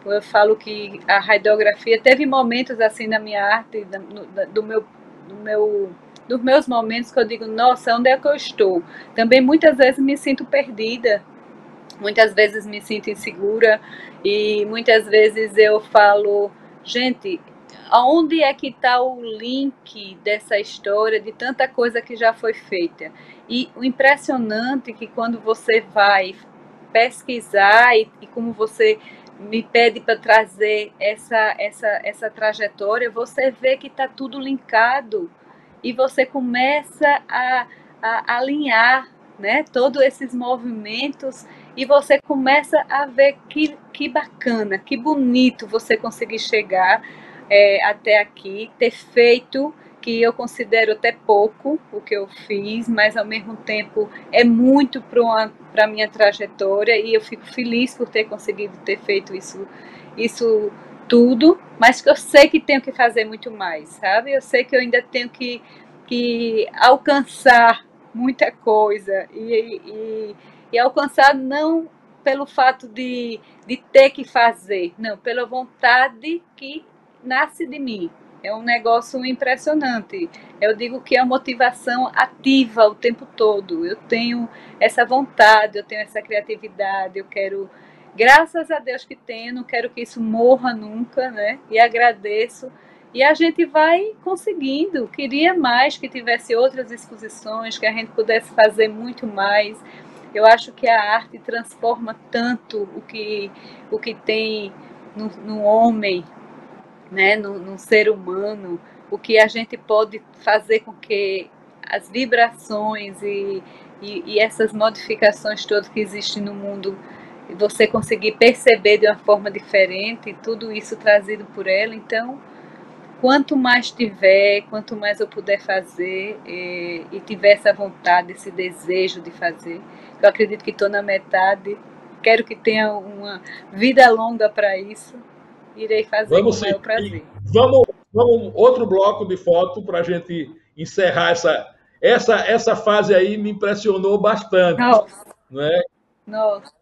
Eu falo que a radiografia teve momentos assim na minha arte, dos meus momentos que eu digo, nossa, onde é que eu estou? Também muitas vezes me sinto perdida, muitas vezes me sinto insegura e muitas vezes eu falo, gente, aonde é que está o link dessa história, de tanta coisa que já foi feita? E o impressionante é que quando você vai pesquisar e como você me pede para trazer essa trajetória, você vê que está tudo linkado e você começa a alinhar, né, todos esses movimentos e você começa a ver que bacana, que bonito você conseguir chegar até aqui, ter feito, que eu considero até pouco o que eu fiz, mas ao mesmo tempo é muito para a minha trajetória e eu fico feliz por ter conseguido ter feito isso tudo, mas que eu sei que tenho que fazer muito mais, sabe? Eu sei que eu ainda tenho que alcançar muita coisa e alcançar não pelo fato de ter que fazer, não, pela vontade que nasce de mim. É um negócio impressionante. Eu digo que é uma motivação ativa o tempo todo. Eu tenho essa vontade, eu tenho essa criatividade, eu quero, graças a Deus que tenho, não quero que isso morra nunca, né? E agradeço. E a gente vai conseguindo. Queria mais que tivesse outras exposições, que a gente pudesse fazer muito mais. Eu acho que a arte transforma tanto o que tem no homem, né, no ser humano, o que a gente pode fazer com que as vibrações e essas modificações todas que existem no mundo, você conseguir perceber de uma forma diferente, tudo isso trazido por ela. Então, quanto mais tiver, quanto mais eu puder fazer e tiver essa vontade, esse desejo de fazer, eu acredito que estou na metade, quero que tenha uma vida longa para isso, irei fazer com o maior prazer. Vamos outro bloco de foto para a gente encerrar essa fase aí, me impressionou bastante. Nossa, né? Nossa.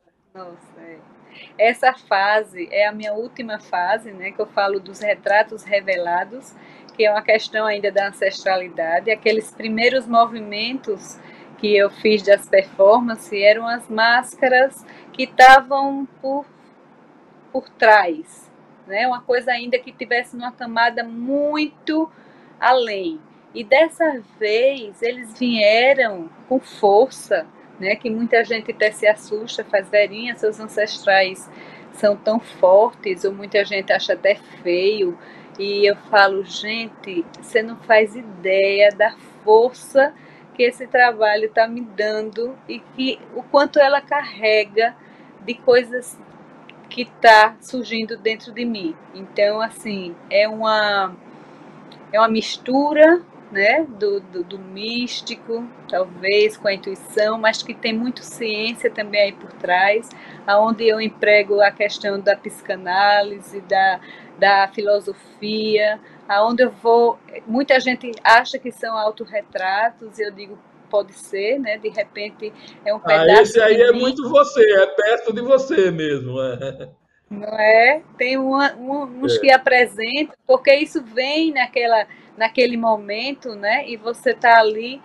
Essa fase é a minha última fase, né, que eu falo dos retratos revelados, que é uma questão ainda da ancestralidade. Aqueles primeiros movimentos que eu fiz das performances eram as máscaras que estavam por trás, né, uma coisa ainda que tivesse uma camada muito além. E dessa vez eles vieram com força, né, que muita gente até se assusta, faz Verinha, seus ancestrais são tão fortes, ou muita gente acha até feio, e eu falo, gente, você não faz ideia da força que esse trabalho está me dando e que o quanto ela carrega de coisas que está surgindo dentro de mim. Então, assim, é uma mistura, né, do místico, talvez, com a intuição, mas que tem muito ciência também aí por trás, aonde eu emprego a questão da psicanálise, da filosofia, aonde eu vou... Muita gente acha que são autorretratos, e eu digo, pode ser, né, de repente é um pedaço esse aí é muito você, é perto de você mesmo. Não é? Tem uns que apresentam, porque isso vem naquele momento, né? E você está ali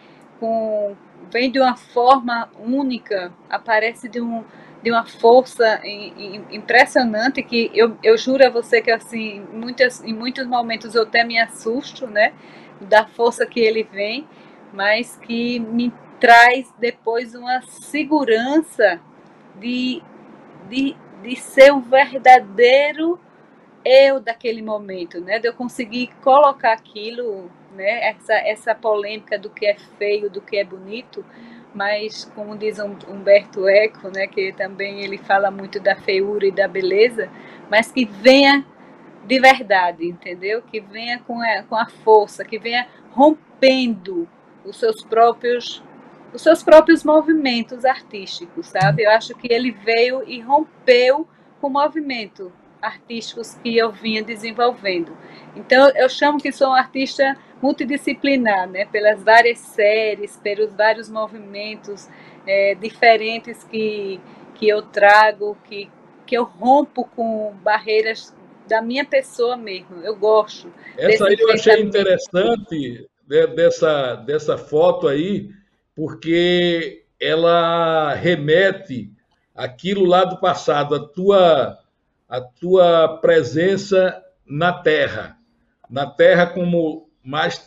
vem de uma forma única, aparece de uma força impressionante, que eu juro a você que assim, em muitos momentos eu até me assusto, né? Da força que ele vem, mas que me traz depois uma segurança de ser um verdadeiro eu daquele momento, né? De eu conseguir colocar aquilo, né? Essa polêmica do que é feio, do que é bonito, mas como diz Humberto Eco, né? Que também ele fala muito da feiura e da beleza, mas que venha de verdade, entendeu? Que venha com a força, que venha rompendo os seus próprios movimentos artísticos, sabe? Eu acho que ele veio e rompeu com o movimento artísticos que eu vinha desenvolvendo. Então, eu chamo que sou um artista multidisciplinar, né? Pelas várias séries, pelos vários movimentos diferentes que eu trago, que eu rompo com barreiras da minha pessoa mesmo. Eu gosto. Essa aí eu achei interessante, né, dessa foto aí, porque ela remete aquilo lá do passado, a tua presença na Terra como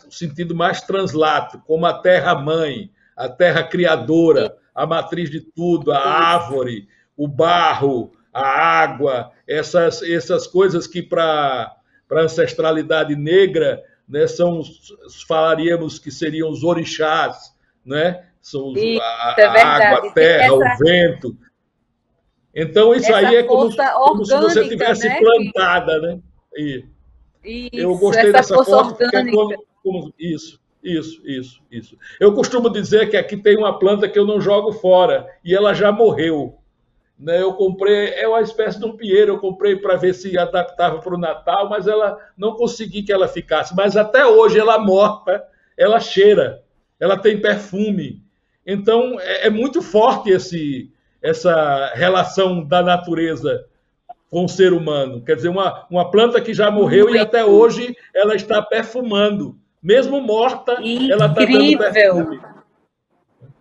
sentido mais translato, como a Terra-mãe, a Terra criadora, a matriz de tudo, a árvore, o barro, a água, essas coisas que para a ancestralidade negra, né, falaríamos que seriam os orixás, né? São a água, a terra, o vento. Então, isso aí é como se você tivesse, né, plantada, né? Isso, eu gostei dessa foto. Isso. Eu costumo dizer que aqui tem uma planta que eu não jogo fora, e ela já morreu. Né? Eu comprei, é uma espécie de um pinheiro, eu comprei para ver se adaptava para o Natal, mas ela não consegui que ela ficasse. Mas até hoje, ela morta, ela cheira, ela tem perfume. Então, é muito forte essa relação da natureza com o ser humano. Quer dizer, uma planta que já morreu e até hoje ela está perfumando. Mesmo morta, ela está dando perfume.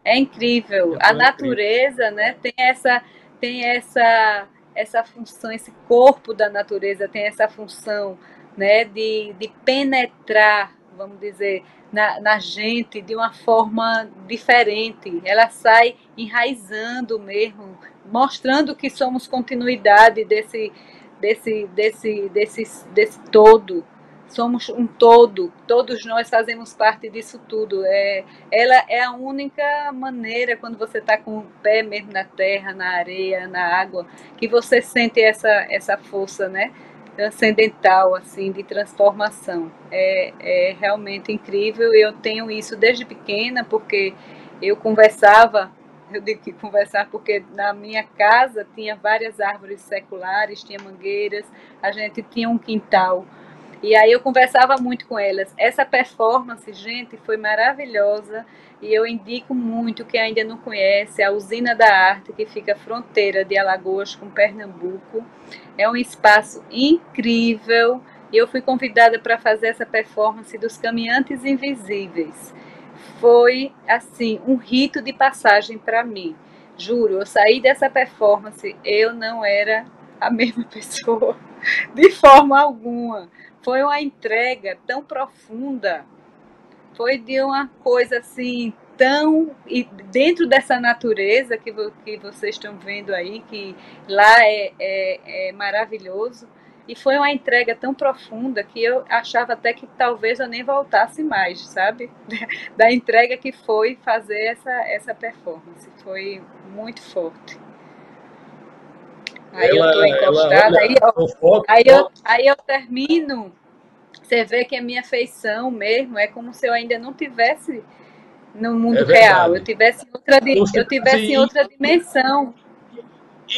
É incrível. A natureza, né, tem essa função, esse corpo da natureza tem essa função, né, de penetrar, vamos dizer, na gente de uma forma diferente. Ela sai enraizando mesmo, mostrando que somos continuidade desse todo. Somos um todo, todos nós fazemos parte disso tudo. Ela é a única maneira, quando você está com o pé mesmo na terra, na areia, na água, que você sente essa força, né, transcendental, assim, de transformação. É realmente incrível. Eu tenho isso desde pequena, porque eu digo que conversar porque na minha casa tinha várias árvores seculares, tinha mangueiras, a gente tinha um quintal. E aí eu conversava muito com elas. Essa performance, gente, foi maravilhosa e eu indico muito quem ainda não conhece a Usina da Arte, que fica fronteira de Alagoas com Pernambuco. É um espaço incrível e eu fui convidada para fazer essa performance dos Caminhantes Invisíveis. Foi, assim, um rito de passagem para mim. Juro, eu saí dessa performance, eu não era a mesma pessoa, de forma alguma. Foi uma entrega tão profunda, foi de uma coisa assim tão... E dentro dessa natureza que vocês estão vendo aí, que lá é maravilhoso, e foi uma entrega tão profunda que eu achava até que talvez eu nem voltasse mais, sabe? Da entrega que foi fazer essa performance. Foi muito forte. Aí eu estou encostada, aí eu termino, você vê que a minha feição mesmo é como se eu ainda não tivesse no mundo real, eu tivesse em outra dimensão.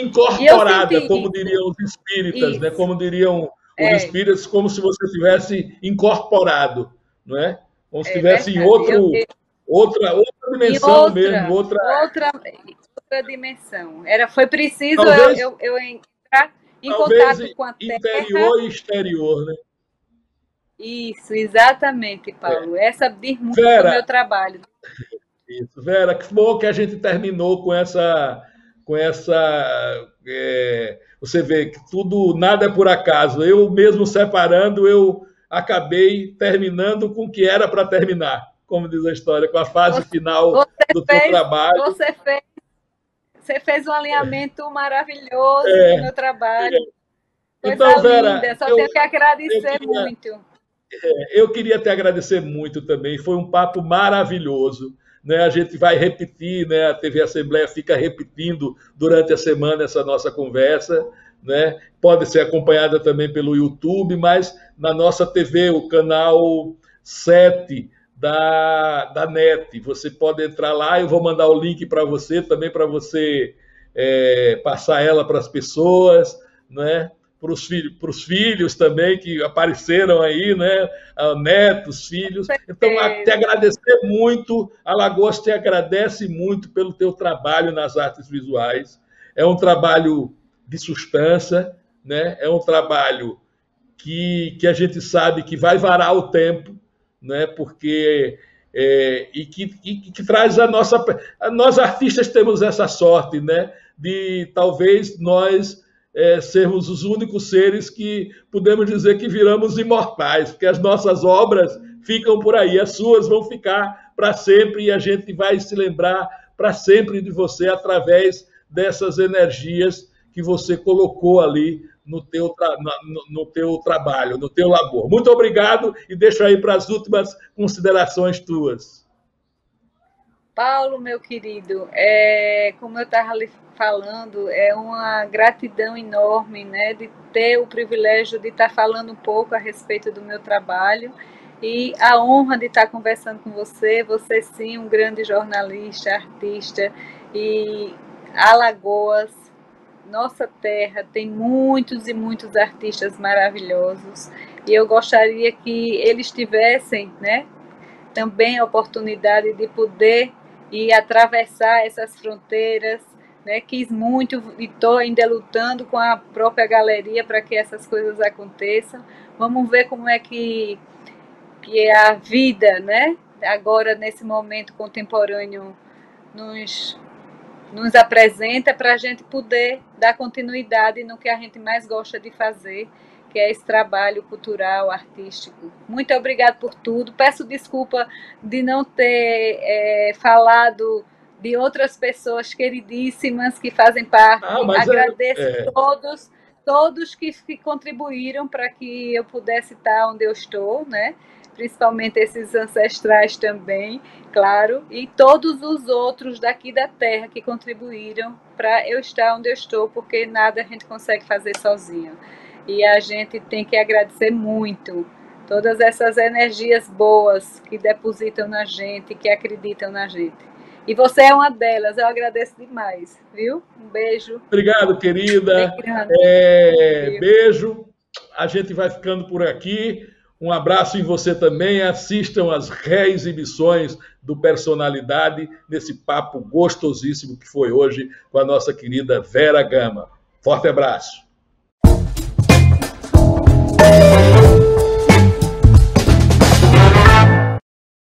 Incorporada, como diriam os espíritas, né? Como diriam os espíritas, como se você tivesse incorporado, não é? Como se estivesse em outra dimensão mesmo, outra dimensão. Foi preciso eu entrar em contato com a Terra. Interior e exterior, né? Isso, exatamente, Paulo. Essa diz muito do meu trabalho. Isso, Vera, que bom que a gente terminou com essa você vê que nada é por acaso. Eu mesmo separando, eu acabei terminando com o que era para terminar, como diz a história, com a fase final do teu trabalho. Você fez um alinhamento maravilhoso no meu trabalho. Coisa então, Vera, linda. Só tenho que agradecer muito. Eu queria te agradecer muito também. Foi um papo maravilhoso. Né? A gente vai repetir, né? A TV Assembleia fica repetindo durante a semana essa nossa conversa. Né? Pode ser acompanhada também pelo YouTube, mas na nossa TV, o canal 7 da NET. Você pode entrar lá, eu vou mandar o link para você, também para você passar ela para as pessoas, né? Para os filhos também que apareceram aí, né? Netos, filhos. Então, te agradecer muito, Alagoas te agradece muito pelo teu trabalho nas artes visuais. É um trabalho de substância, né? É um trabalho que a gente sabe que vai varar o tempo, né? Porque que traz nós artistas temos essa sorte, né? De talvez nós sermos os únicos seres que podemos dizer que viramos imortais, porque as nossas obras ficam por aí, as suas vão ficar para sempre e a gente vai se lembrar para sempre de você através dessas energias que você colocou ali no teu trabalho, no teu labor. Muito obrigado e deixo aí para as últimas considerações tuas. Paulo, meu querido, como eu estava lhe falando, é uma gratidão enorme, né, de ter o privilégio de estar falando um pouco a respeito do meu trabalho e a honra de estar conversando com você. Você, sim, um grande jornalista, artista, e Alagoas, nossa terra, tem muitos e muitos artistas maravilhosos e eu gostaria que eles tivessem, né, também a oportunidade de poder e atravessar essas fronteiras, né? Quis muito e estou ainda lutando com a própria galeria para que essas coisas aconteçam. Vamos ver como é que é a vida, né? Agora, nesse momento contemporâneo, nos apresenta para a gente poder dar continuidade no que a gente mais gosta de fazer, que é esse trabalho cultural, artístico. Muito obrigada por tudo. Peço desculpa de não ter falado de outras pessoas queridíssimas que fazem parte. Agradeço todos que contribuíram para que eu pudesse estar onde eu estou, né? Principalmente esses ancestrais também, claro, e todos os outros daqui da terra que contribuíram para eu estar onde eu estou, porque nada a gente consegue fazer sozinho. E a gente tem que agradecer muito todas essas energias boas que depositam na gente, que acreditam na gente. E você é uma delas, eu agradeço demais, viu? Um beijo. Obrigado, querida. Beijo. A gente vai ficando por aqui. Um abraço em você também. Assistam às reexibições do Personalidade, nesse papo gostosíssimo que foi hoje com a nossa querida Vera Gama. Forte abraço.